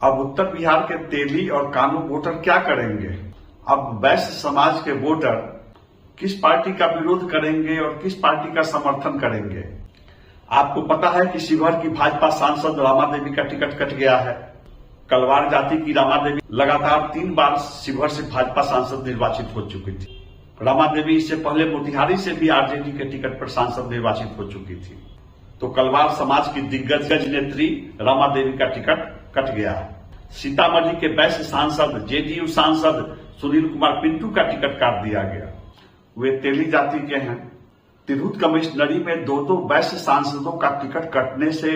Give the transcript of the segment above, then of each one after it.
अब उत्तर बिहार के तेली और कानू वोटर क्या करेंगे? अब वैश्य समाज के वोटर किस पार्टी का विरोध करेंगे और किस पार्टी का समर्थन करेंगे? आपको पता है कि शिवहर की भाजपा सांसद रामा देवी का टिकट कट गया है। कलवार जाति की रामा देवी लगातार 3 बार शिवहर से भाजपा सांसद निर्वाचित हो चुकी थी। रामा देवी इससे पहले मोतिहारी से भी आरजेडी के टिकट पर सांसद निर्वाचित हो चुकी थी। तो कलवार समाज की दिग्गज नेत्री रामा देवी का टिकट कट गया है। सीतामढ़ी के वैश्य सांसद जेडीयू सांसद सुनील कुमार पिंटू का टिकट काट दिया गया। वे तेली जाति के हैं। तिरहुत कमिश्नरी में 2 वैश्य सांसदों का टिकट कटने से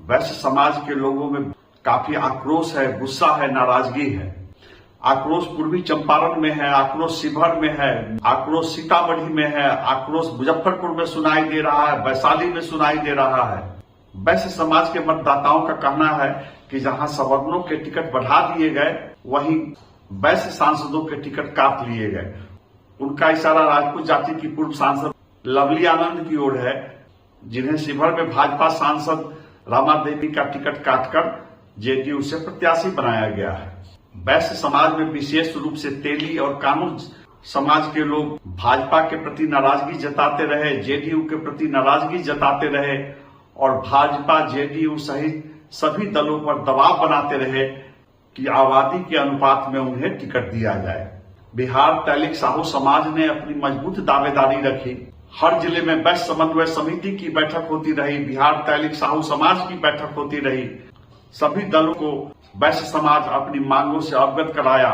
वैश्य समाज के लोगों में काफी आक्रोश है, गुस्सा है, नाराजगी है। आक्रोश पूर्वी चंपारण में है, आक्रोश शिवहर में है, आक्रोश सीतामढ़ी में है, आक्रोश मुजफ्फरपुर में सुनाई दे रहा है, वैशाली में सुनाई दे रहा है। वैश्य समाज के मतदाताओं का कहना है कि जहां सवर्णों के टिकट बढ़ा दिए गए, वहीं वैश्य सांसदों के टिकट काट लिए गए। उनका इशारा राजपूत जाति की पूर्व सांसद लवली आनंद की ओर है, जिन्हें शिवहर में भाजपा सांसद रामा देवी का टिकट काटकर जेडीयू से प्रत्याशी बनाया गया है। वैश्य समाज में विशेष रूप से तेली और कानू समाज के लोग भाजपा के प्रति नाराजगी जताते रहे, जेडीयू के प्रति नाराजगी जताते रहे और भाजपा, जेडीयू सहित सभी दलों पर दबाव बनाते रहे कि आबादी के अनुपात में उन्हें टिकट दिया जाए। बिहार तैलिक साहू समाज ने अपनी मजबूत दावेदारी रखी। हर जिले में वैश्य समन्वय समिति की बैठक होती रही, बिहार तैलिक साहू समाज की बैठक होती रही। सभी दलों को वैश्य समाज अपनी मांगों से अवगत कराया।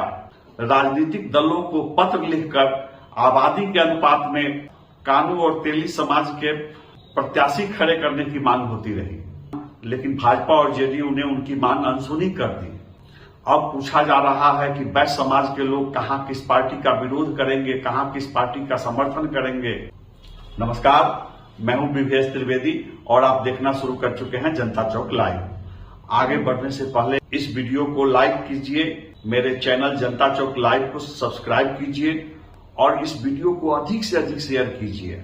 राजनीतिक दलों को पत्र लिखकर आबादी के अनुपात में कानू और तेली समाज के प्रत्याशी खड़े करने की मांग होती रही, लेकिन भाजपा और जेडीयू ने उनकी मांग अनसुनी कर दी। अब पूछा जा रहा है कि वैश्य समाज के लोग कहां किस पार्टी का विरोध करेंगे, कहां किस पार्टी का समर्थन करेंगे। नमस्कार, मैं हूं विवेश त्रिवेदी और आप देखना शुरू कर चुके हैं जनता चौक लाइव। आगे बढ़ने से पहले इस वीडियो को लाइक कीजिए, मेरे चैनल जनता चौक लाइव को सब्सक्राइब कीजिए और इस वीडियो को अधिक से अधिक शेयर कीजिए।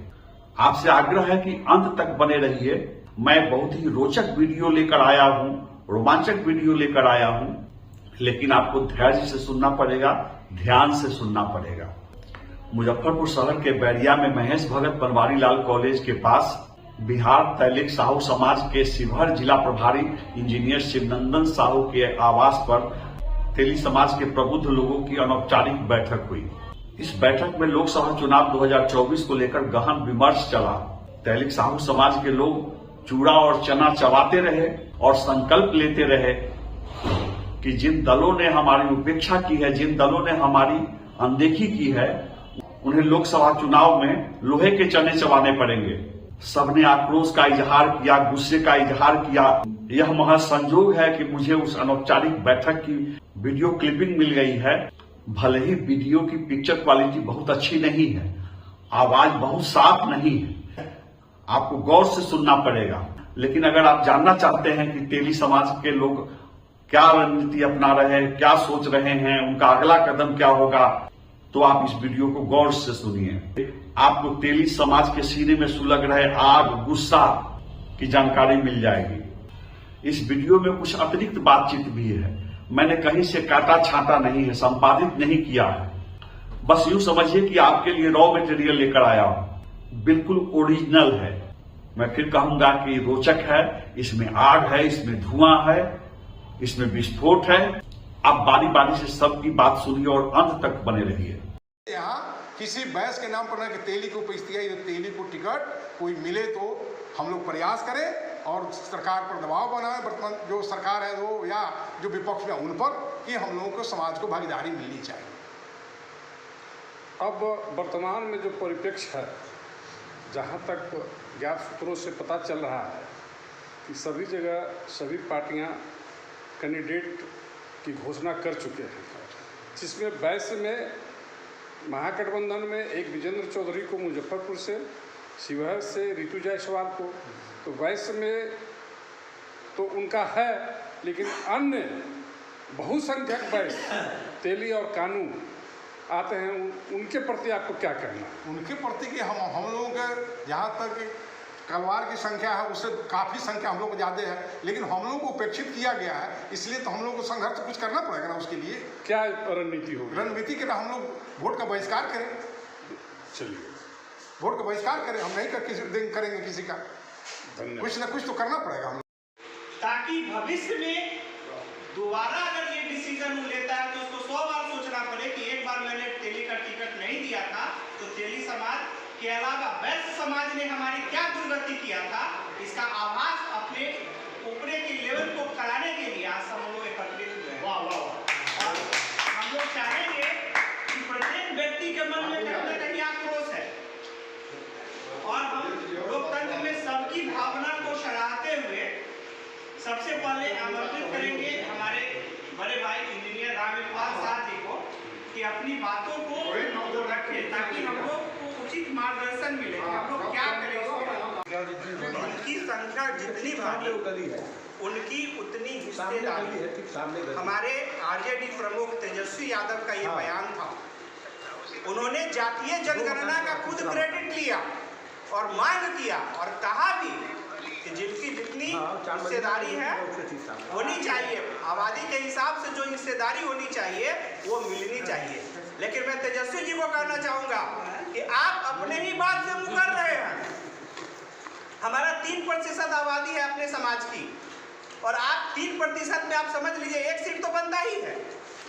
आपसे आग्रह है कि अंत तक बने रहिए। मैं बहुत ही रोचक वीडियो लेकर आया हूं, रोमांचक वीडियो लेकर आया हूं, लेकिन आपको धैर्य से सुनना पड़ेगा, ध्यान से सुनना पड़ेगा। मुजफ्फरपुर शहर के बैरिया में महेश भगत बनवारी लाल कॉलेज के पास बिहार तैलिक साहू समाज के शिवहर जिला प्रभारी इंजीनियर शिवनंदन साहू के आवास पर तेली समाज के प्रबुद्ध लोगों की अनौपचारिक बैठक हुई। इस बैठक में लोकसभा चुनाव 2024 को लेकर गहन विमर्श चला। तैलिक साहू समाज के लोग चूड़ा और चना चबाते रहे और संकल्प लेते रहे कि जिन दलों ने हमारी उपेक्षा की है, जिन दलों ने हमारी अनदेखी की है, उन्हें लोकसभा चुनाव में लोहे के चने चबाने पड़ेंगे। सबने आक्रोश का इजहार किया, गुस्से का इजहार किया। यह महज संजोग है कि मुझे उस अनौपचारिक बैठक की वीडियो क्लिपिंग मिल गई है। भले ही वीडियो की पिक्चर क्वालिटी बहुत अच्छी नहीं है, आवाज बहुत साफ नहीं है, आपको गौर से सुनना पड़ेगा। लेकिन अगर आप जानना चाहते हैं कि तेली समाज के लोग क्या रणनीति अपना रहे हैं, क्या सोच रहे हैं, उनका अगला कदम क्या होगा, तो आप इस वीडियो को गौर से सुनिए। आपको तेली समाज के सीने में सुलग रहे आग, गुस्सा की जानकारी मिल जाएगी। इस वीडियो में कुछ अतिरिक्त बातचीत भी है। मैंने कहीं से काटा छाटा नहीं है, संपादित नहीं किया है। बस यूं समझिए कि आपके लिए रॉ मटेरियल लेकर आया हूं, बिल्कुल ओरिजिनल है। मैं फिर कहूंगा कि रोचक है, इसमें आग है, इसमें धुआं है, इसमें विस्फोट है। आप बारी बारी से सबकी बात सुनिए और अंत तक बने रहिए। यहाँ किसी बहस के नाम पर ना कि तेली को पैस्तिया या तेली को टिकट कोई मिले तो हम लोग प्रयास करें और सरकार पर दबाव बनाएं, वर्तमान जो सरकार है वो या जो विपक्ष में उन पर, कि हम लोगों को समाज को भागीदारी मिलनी चाहिए। अब वर्तमान में जो परिप्रेक्ष्य है, जहाँ तक ज्ञात सूत्रों से पता चल रहा है कि सभी जगह सभी पार्टियां कैंडिडेट की घोषणा कर चुके हैं, जिसमें वैश्य में महागठबंधन में एक विजेंद्र चौधरी को मुजफ्फरपुर से, शिवहर से रितु जायसवाल को, तो वैश्य में तो उनका है, लेकिन अन्य बहुसंख्यक वैश्य तेली और कानू आते हैं, उनके प्रति आपको क्या कहना है? उनके प्रति कि हम लोगों के जहाँ तक कलवार की संख्या है उससे काफ़ी संख्या हम लोग को ज़्यादा है, लेकिन हम लोग को उपेक्षित किया गया है, इसलिए तो हम लोग को संघर्ष कुछ करना पड़ेगा ना। उसके लिए क्या रणनीति होगी? रणनीति के हम लोग वोट का बहिष्कार करें। चलिए, वोट का बहिष्कार करें, हम नहीं करेंगे किसी का, कुछ ना कुछ तो करना पड़ेगा हम, ताकि भविष्य में दोबारा अगर ये डिसीजन लेता है तो उसको 100 बार सोचना पड़े कि एक बार मैंने तेली का टिकट नहीं दिया था तो तेली समाज के अलावा वैश्य समाज ने हमारी क्या दुर्गति किया था, इसका आभास अपने ऊपरे के लेवल को कराने के लिए आज हम लोग एकत्रित हुए। वाह वाह वाह। और हम लोग चाहेंगे कि प्रत्येक व्यक्ति के मन में कहीं ना कहीं आक्रोश है और हम लोकतंत्र में सबकी भावना को सराहते हुए सबसे पहले आमंत्रित करेंगे हमारे बड़े भाई इंजीनियर रामपाल शाह जी को कि अपनी बातों को रखें ताकि हम लोग को उचित मार्गदर्शन मिले कि हम लोग क्या करें। उनकी संख्या जितनी भारी उनकी उतनी हिस्सेदारी। हमारे आरजेडी प्रमुख तेजस्वी यादव का ये बयान था, उन्होंने जातीय जनगणना का खुद क्रेडिट लिया और मांग किया और कहा भी कि जिनकी जितनी हिस्सेदारी है होनी चाहिए, आबादी के हिसाब से जो हिस्सेदारी होनी चाहिए वो मिलनी चाहिए। लेकिन मैं तेजस्वी जी को कहना चाहूँगा कि आप अपने ही बात से मुकर रहे हैं। हमारा 3% आबादी है अपने समाज की और आप 3% में आप समझ लीजिए 1 सीट तो बनता ही है,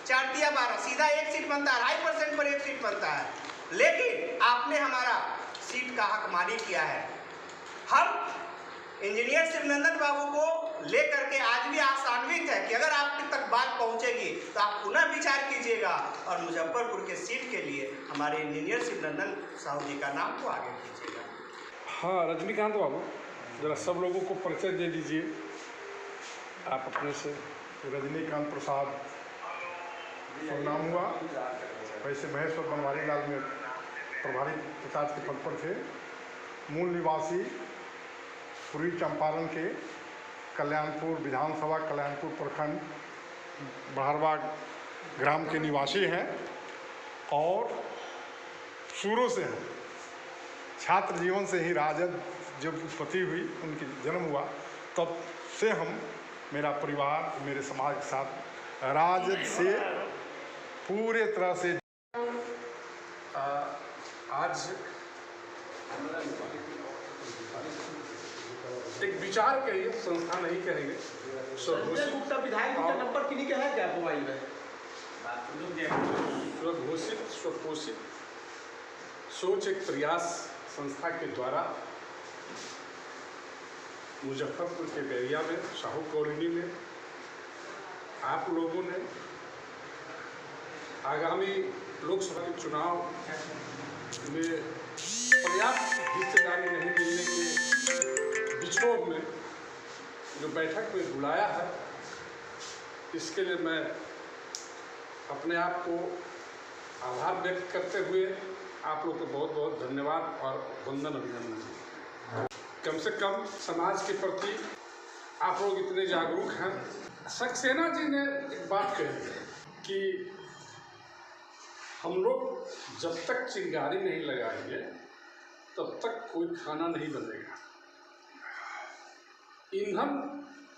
4 दिया 12, सीधा 1 सीट बनता है, 2.5% पर 1 सीट बनता है। लेकिन आपने हमारा सीट का हकमानी किया है। हम इंजीनियर शिवनंदन बाबू को लेकर के आज भी आशान्वित है कि अगर आप तक बात पहुंचेगी तो आप पुनः विचार कीजिएगा और मुजफ्फरपुर के सीट के लिए हमारे इंजीनियर शिवनंदन साहू जी का नाम को आगे कीजिएगा। हाँ रजनीकांत बाबू, जरा सब लोगों को परिचय दे दीजिए आप अपने से। रजनीकांत प्रसाद नाम हुआ, वैसे महेश्वर बनवारी लाल में प्रभारी प्रचार के पद पर थे। मूल निवासी पूर्वी चंपारण के कल्याणपुर विधानसभा कल्याणपुर प्रखंड बहरवा ग्राम के निवासी हैं और शुरू से हैं। छात्र जीवन से ही राजद जब उत्पत्ति हुई, उनकी जन्म हुआ, तब से हम, मेरा परिवार, मेरे समाज के साथ राजद से पूरे तरह से। आज एक विचार कहिए, संस्था नहीं कहेंगे, स्वघोषित स्वपोषित सोच एक प्रयास संस्था के द्वारा मुजफ्फरपुर के बैरिया में साहू कॉलोनी में आप लोगों ने आगामी लोकसभा के चुनाव में पर्याप्त हिस्सेदारी नहीं मिलने के विक्षोभ में जो बैठक में बुलाया है, इसके लिए मैं अपने आप को आभार व्यक्त करते हुए आप लोग को बहुत बहुत धन्यवाद और वंदन अभिनंदन। कम से कम समाज के प्रति आप लोग इतने जागरूक हैं। सक्सेना जी ने एक बात कही कि हम लोग जब तक चिंगारी नहीं लगाएंगे तब तक कोई खाना नहीं बनेगा, ईंधन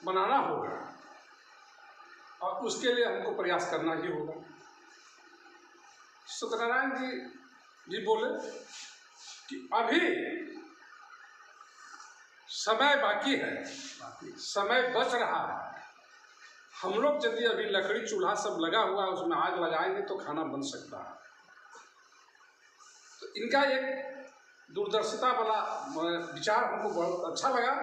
बनाना होगा और उसके लिए हमको प्रयास करना ही होगा। सत्यनारायण जी बोले कि अभी समय बाकी है, समय बच रहा है। हम लोग यदि अभी लकड़ी चूल्हा सब लगा हुआ है उसमें आग लगाएंगे तो खाना बन सकता है। तो इनका एक दूरदर्शिता वाला विचार हमको बहुत अच्छा लगा।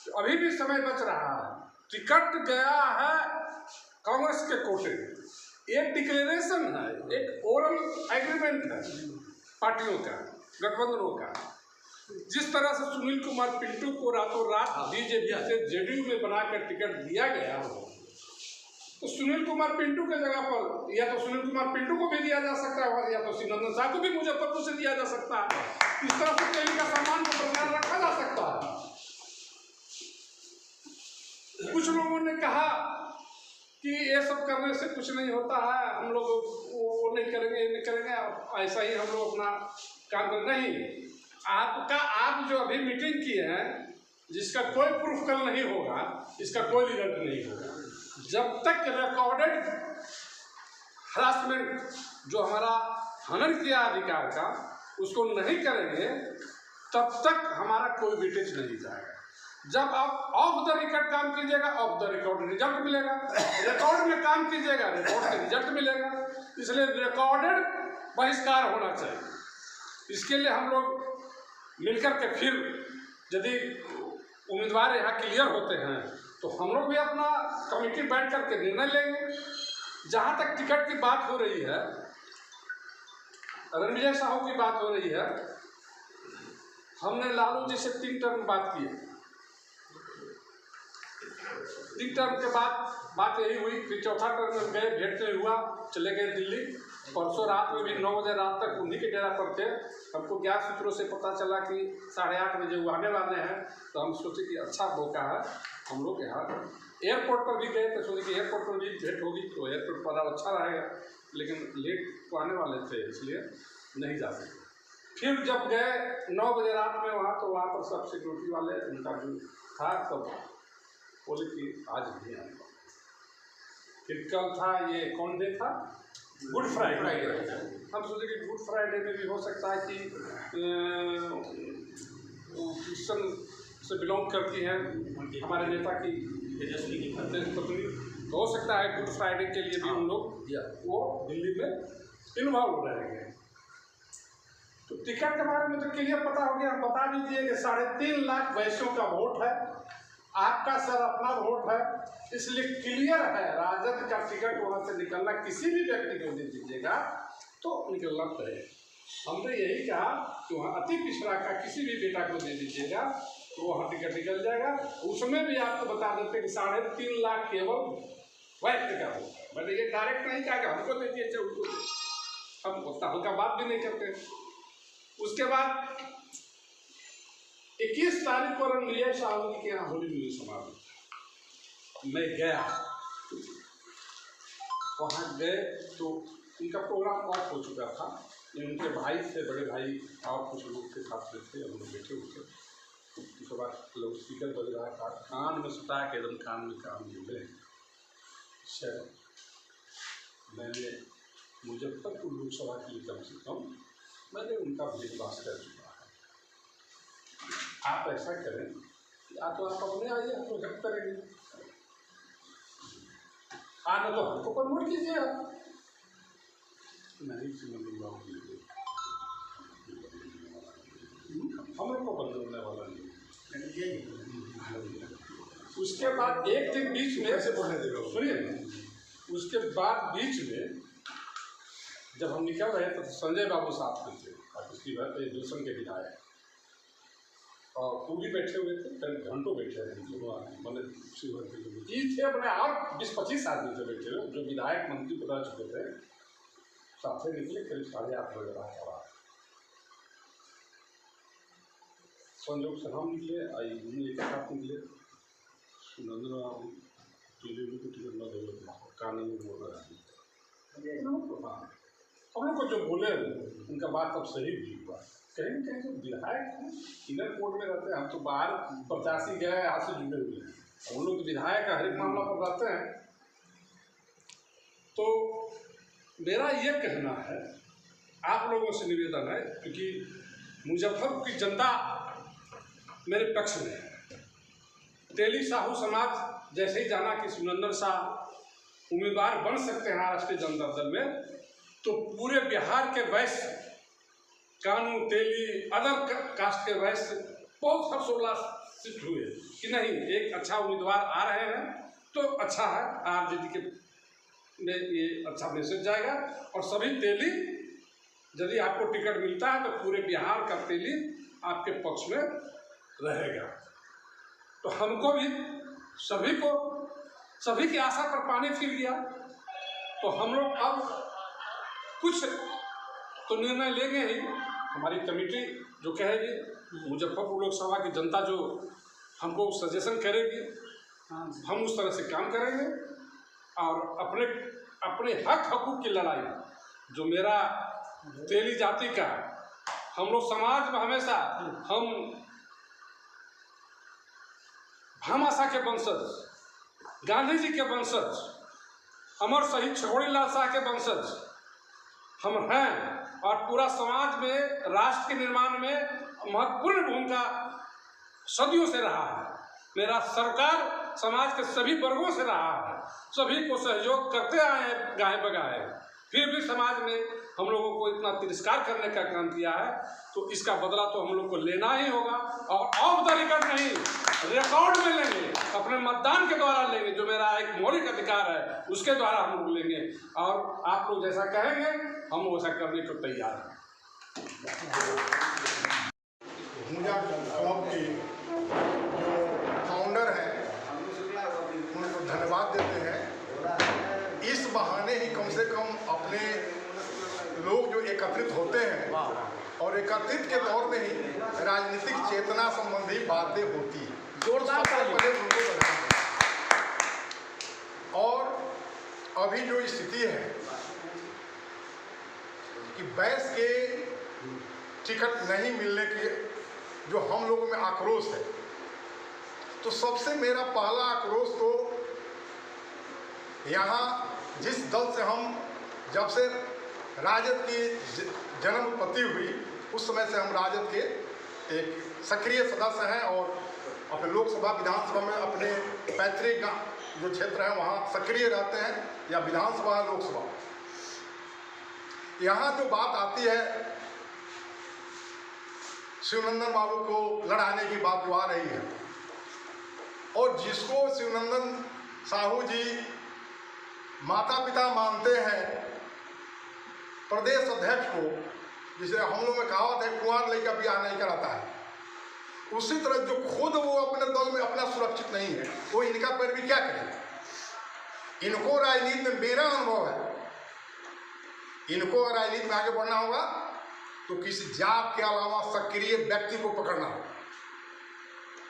तो अभी भी समय बच रहा है, टिकट गया है कांग्रेस के कोटे, एक डिक्लेरेशन है, एक ओरल एग्रीमेंट है पार्टियों का, गठबंधनों का। जिस तरह से सुनील कुमार पिंटू को रातों रात बीजेपी से जेडीयू में बनाकर टिकट दिया गया हो, तो सुनील कुमार पिंटू के जगह पर या तो सुनील कुमार पिंटू को भी दिया जा सकता है या तो शिवनंदन शाह को भी मुजफ्फरपुर से दिया जा सकता है। इस तरह से तेली का सम्मान को बरकरार रखा जा सकता है। कुछ लोगों ने कहा कि ये सब करने से कुछ नहीं होता है, हम लोग वो नहीं करेंगे, ये नहीं करेंगे, ऐसा ही हम लोग अपना काम कर। नहीं, आप जो अभी मीटिंग किए हैं, जिसका कोई प्रूफ कल नहीं होगा, इसका कोई रिजल्ट नहीं होगा। जब तक रिकॉर्डेड हरासमेंट जो हमारा हनन किया अधिकार का उसको नहीं करेंगे, तब तक हमारा कोई वेटेज नहीं जाएगा। जब आप ऑफ द रिकॉर्ड काम कीजिएगा, ऑफ द रिकॉर्ड रिजल्ट मिलेगा। रिकॉर्ड में काम कीजिएगा, रिकॉर्ड से रिजल्ट मिलेगा। इसलिए रिकॉर्डेड बहिष्कार होना चाहिए। इसके लिए हम लोग मिलकर के फिर यदि उम्मीदवार यहाँ क्लियर होते हैं तो हम लोग भी अपना कमेटी बैठ करके निर्णय लेंगे। जहाँ तक टिकट की बात हो रही है, रणविजय साहू की बात हो रही है, हमने लालू जी से 3 टर्म बात की है। 3 टर्म के बाद बात यही हुई, फिर चौथा टर्म में गए, भेंट नहीं हुआ, चले गए दिल्ली। परसों रात में भी 9 बजे रात तक उन्हीं के डेरा पर थे। हमको ज्ञात सूत्रों से पता चला कि 8:30 बजे वो आने वाले हैं, तो हम सोचे कि अच्छा मौका है, हम लोग यहाँ एयरपोर्ट पर भी गए तो सोचे कि एयरपोर्ट पर भी भेंट होगी तो एयरपोर्ट पर अच्छा रहेगा, लेकिन लेट तो आने वाले थे इसलिए नहीं जा सके। फिर जब गए 9 बजे रात में वहाँ, तो वहाँ पर सब सिक्योरिटी वाले उनका जो था सब बोले कि आज नहीं आएगा। फिर कल था, ये कौन डे था? Good Friday. हम सोचे कि गुड फ्राइडे में भी हो सकता है कि क्रिश्चन से बिलोंग करती हैं हमारे नेता की तेजस्वी की पत्नी, तो हो सकता है गुड फ्राइडे के लिए भी हम लोग वो दिल्ली में इन्वॉल्व रहेंगे। तो टिकट के बारे में तो क्लियर पता हो गया। हम बता दीजिए कि 3.5 लाख वैश्यों का वोट है, आपका सर अपना वोट है, इसलिए क्लियर है राजद का टिकट वहाँ से निकलना किसी भी व्यक्ति को दे दीजिएगा तो निकलना तय। हमने यही कहा कि वहाँ अति पिछड़ा का किसी भी बेटा को दे दीजिएगा तो वहाँ टिकट निकल जाएगा। उसमें भी आपको बता देते कि 3.5 लाख केवल वैश्य का वोट है। मैंने ये डायरेक्ट नहीं कहा कि हमको दे दिए, हम उतना हल्का बात भी नहीं करते। उसके बाद 21 तारीख को रणविजय साहू के यहाँ होली मिली समारोह मैं गया। वहाँ गए तो उनका प्रोग्राम ऑफ हो चुका था। उनके भाई थे, बड़े भाई और कुछ लोग के साथ थे, हम लोग बैठे हुए थे। उसके बाद लोग स्पीकर बज रहा था, कान में सटा के एकदम कान में काम मिले। मैंने मुजफ्फरपुर लोकसभा के लिए कम से कम मैंने उनका भेदभाव कर चुका है। आप ऐसा करें कि आप अपने आइए, हम लोग हेल्प करेंगे। आना तो हमको प्रमोट कीजिए आप। नहीं सुनूंगा, हम लोग को बदलने वाला नहीं। उसके बाद एक दिन बीच में ऐसे बोलने देगा, सुनिए। उसके बाद बीच में जब हम निकल रहे तो संजय बाबू साथ में थे, उसकी बात दूसरे के विधायक, और वो भी बैठे हुए थे, कई घंटों बैठे रहे मैंने ये थे अपने आप 20-25 आदमी थे बैठे हुए, जो विधायक मंत्री बता चुके थे। साथ में निकले करीब 8:30 बजे रात का। संजोग से हम निकले, आई घूमने के साथ निकले। सुनंदन बाबू टीवी को टिकट न दे कानून में बोल रहा है। हम लोग को जो बोले उनका बात अब सही भी हुआ। कहीं न कहीं जो विधायक इधर कोर्ट में रहते हैं, हम तो बाहर प्रत्याशी गए हाथ से जुड़े हुए हैं, हम लोग विधायक हर एक मामला पर रहते हैं। तो मेरा ये कहना है, आप लोगों से निवेदन है, क्योंकि मुजफ्फरपुर की जनता मेरे पक्ष में है। तेली साहू समाज जैसे ही जाना कि सुनंदन शाह उम्मीदवार बन सकते हैं राष्ट्रीय जनता दल में, तो पूरे बिहार के वैश्य, कानू, तेली, अदर कास्ट के वैश्य बहुत हर्षोल्लासित हुए कि नहीं, एक अच्छा उम्मीदवार आ रहे हैं तो अच्छा है, आरजेडी के में ये अच्छा मैसेज जाएगा। और सभी तेली, यदि आपको टिकट मिलता है तो पूरे बिहार का तेली आपके पक्ष में रहेगा। तो हमको भी सभी की आशा पर पानी फिर गया। तो हम लोग अब कुछ तो निर्णय लेंगे ही। हमारी कमेटी जो कहेगी, मुजफ्फरपुर लोकसभा की जनता जो हमको सजेशन करेगी, हम उस तरह से काम करेंगे और अपने हक हकूक़ की लड़ाई जो मेरा तेली जाति का हम लोग समाज में हमेशा हम भामाशाह के वंशज, गांधी जी के वंशज, अमर शहीद छगोड़ी लाल शाह के वंशज हम हैं और पूरा समाज में राष्ट्र के निर्माण में महत्वपूर्ण भूमिका सदियों से रहा है। मेरा सरकार समाज के सभी वर्गों से रहा है, सभी को सहयोग करते आए हैं गाहे बगाहे, फिर भी समाज ने हम लोगों को इतना तिरस्कार करने का काम किया है, तो इसका बदला तो हम लोग को लेना ही होगा और ऑफ द रिकॉर्ड नहीं, रिकॉर्ड में लेंगे, अपने मतदान के द्वारा लेंगे, जो मेरा एक मौलिक अधिकार है उसके द्वारा हम लोग लेंगे और आप लोग जैसा कहेंगे हम लोग वैसा करने को तैयार हैं। भूजा क्लब के जो फाउंडर हैं उनको धन्यवाद देते हैं। इस बहाने ही कम से कम अपने लोग जो एकत्रित होते हैं और एकत्रित के दौर में ही राजनीतिक चेतना संबंधी बातें होती हैं। जोरदार पहले उनको बढ़ाएं। और अभी जो स्थिति है कि बैस के टिकट नहीं मिलने के जो हम लोगों में आक्रोश है, तो सबसे मेरा पहला आक्रोश तो यहाँ जिस दल से हम जब से राजद की जन्म उत्पत्ति हुई उस समय से हम राजद के एक सक्रिय सदस्य हैं और अपने लोकसभा विधानसभा में अपने पैतृक जो क्षेत्र है वहाँ सक्रिय रहते हैं, या विधानसभा लोकसभा। यहाँ जो बात आती है शिवनंदन बाबू को लड़ाने की बात जो आ रही है, और जिसको शिवनंदन साहू जी माता पिता मानते हैं, प्रदेश अध्यक्ष को, जिसे हम लोग में कहावत है कुंवार लड़का ब्याह नहीं कराता है, उसी तरह जो खुद वो अपने दल में अपना सुरक्षित नहीं है, वो इनका पैरवी क्या करेगा। इनको राजनीति में मेरा अनुभव है, इनको राजनीति में आगे बढ़ना होगा तो किसी जात के अलावा सक्रिय व्यक्ति को पकड़ना होगा।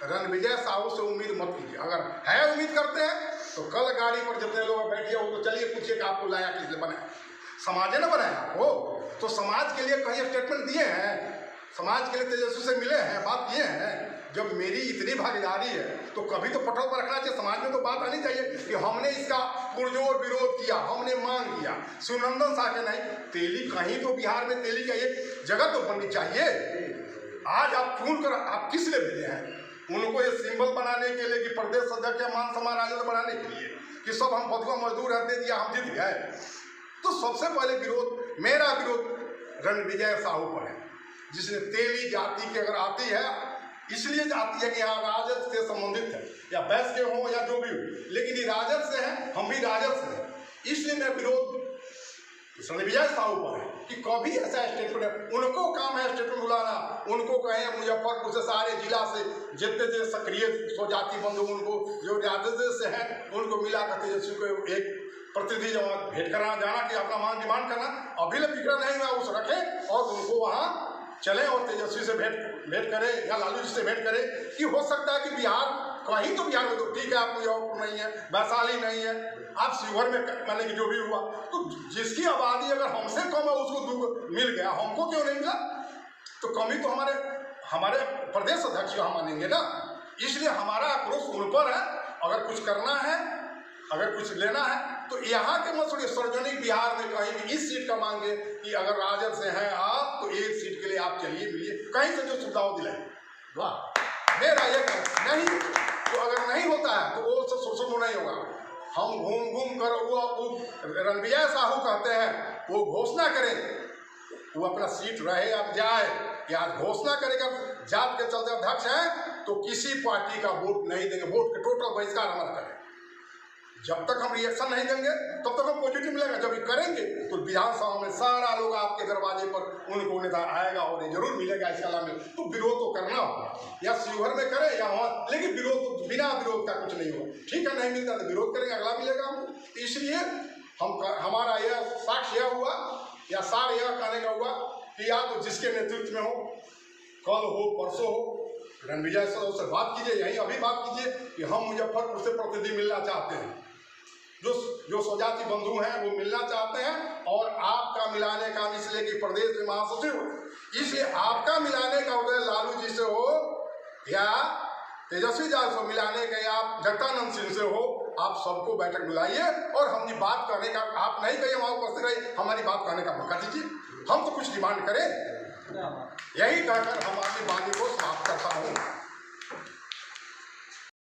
रणविजय साहू से उम्मीद मत कीजिए, अगर है उम्मीद करते हैं तो कल गाड़ी पर जितने लोग बैठिए हो तो चलिए पूछिए कि आपको लाया किसने बनाया। समाज ने बनाया आपको, तो समाज के लिए कहीं स्टेटमेंट दिए हैं, समाज के लिए तेजस्वी से मिले हैं, बात किए हैं। जब मेरी इतनी भागीदारी है तो कभी तो पटल पर रखना चाहिए, समाज में तो बात आनी चाहिए कि हमने इसका पुरजोर विरोध किया, हमने मांग किया। शिवनंदन शाह के नहीं, तेली कहीं तो बिहार में तेली का एक जगह तो बननी चाहिए। आज आप चुन कर आप किस लिए भेजे हैं उनको, ये सिंबल बनाने के लिए कि प्रदेश अध्यक्ष या मान सम्मान राजद बनाने के लिए कि सब हम बदुआ मजदूर हैं, दे दिया हम जीत गए। तो सबसे पहले विरोध, मेरा विरोध रणविजय साहू पर है, जिसने तेली जाति की अगर आती है इसलिए जाती है कि यहाँ राजद से संबंधित है, या बैस के हों या जो भी हो, लेकिन ये राजद से है, हम भी राजद से हैं, इसलिए मैं विरोध रणविजय साहू पर है कि कभी ऐसा स्टेटमेंट है, उनको काम है स्टेटमेंट बुलाना, उनको कहें मुजफ्फरपुर से सारे जिला से जितने जो सक्रिय स्वजाति बंधु उनको जो राजद से हैं उनको मिला कर तेजस्वी को एक प्रतिनिधि जमा भेंट कराना, जाना कि अपना मांग डिमांड करना, अभी ले फिक्र नहीं हुआ उस रखें और उनको वहाँ चले और तेजस्वी से भेंट करें या लालू जी से भेंट करें कि हो सकता है कि बिहार कहीं तो बिहार में तो ठीक है, आप मुजफ्फरपुर नहीं है, वैशाली नहीं है, आप शिवहर में माने कि जो भी हुआ, तो जिसकी आबादी अगर हमसे कम है उसको मिल गया, हमको क्यों नहीं मिला, तो कमी तो हमारे प्रदेश अध्यक्ष हम मानेंगे ना। इसलिए हमारा आक्रोश उन पर है। अगर कुछ करना है, अगर कुछ लेना है तो यहाँ के मत छोड़िए, सार्वजनिक बिहार में कहीं भी इस सीट का मांगे कि अगर राजद से हैं आप तो एक सीट के लिए आप चलिए मिलिए, कहीं से जो सुविधाओं दिलाए, वाह मेरा ये नहीं, तो अगर नहीं होता है तो वो सब सोचो नहीं होगा। हम घूम कर वो रणविजय साहू कहते हैं वो घोषणा करें, वो अपना सीट रहे अब जाए, या घोषणा करेगा जात के चलते अध्यक्ष हैं तो किसी पार्टी का वोट नहीं देंगे, वोट के टोटल बहिष्कार हमारा करें। जब तक हम रिएक्शन नहीं देंगे तब तक हम पॉजिटिव मिलेगा, जब ये करेंगे तो विधानसभा में सारा लोग आपके दरवाजे पर उनको नेता आएगा और ये जरूर मिलेगा इस कला में। तो विरोध तो करना होगा, या शिवहर में करें या वहाँ, लेकिन विरोध तो बिना विरोध का कुछ नहीं होगा। ठीक है, नहीं मिलता तो विरोध करेंगे, अगला मिलेगा हमको। इसलिए हमारा यह साक्ष्य यह हुआ या सार यह कहने का हुआ कि या तो जिसके नेतृत्व में हो, कल हो परसों हो, रणविजय साहू से बात कीजिए, यहीं अभी बात कीजिए कि हम मुजफ्फरपुर से प्रतिनिधि मिलना चाहते हैं, जो जो स्वजाति बंधु हैं वो मिलना चाहते हैं, और आपका मिलाने का इसलिए कि प्रदेश में महासचिव, इसलिए आपका मिलाने का उदय लालू जी से हो या तेजस्वी यादव से मिलाने का, या आप जगदानंद सिंह से हो, आप सबको बैठक बुलाइए और हमने बात करने का, आप नहीं कहिए वहां उपस्थित रहिए, हमारी बात करने का मौका दीजिए। हम तो कुछ डिमांड करें, यही कहकर हम अपनी वाणी को समाप्त करता हूं।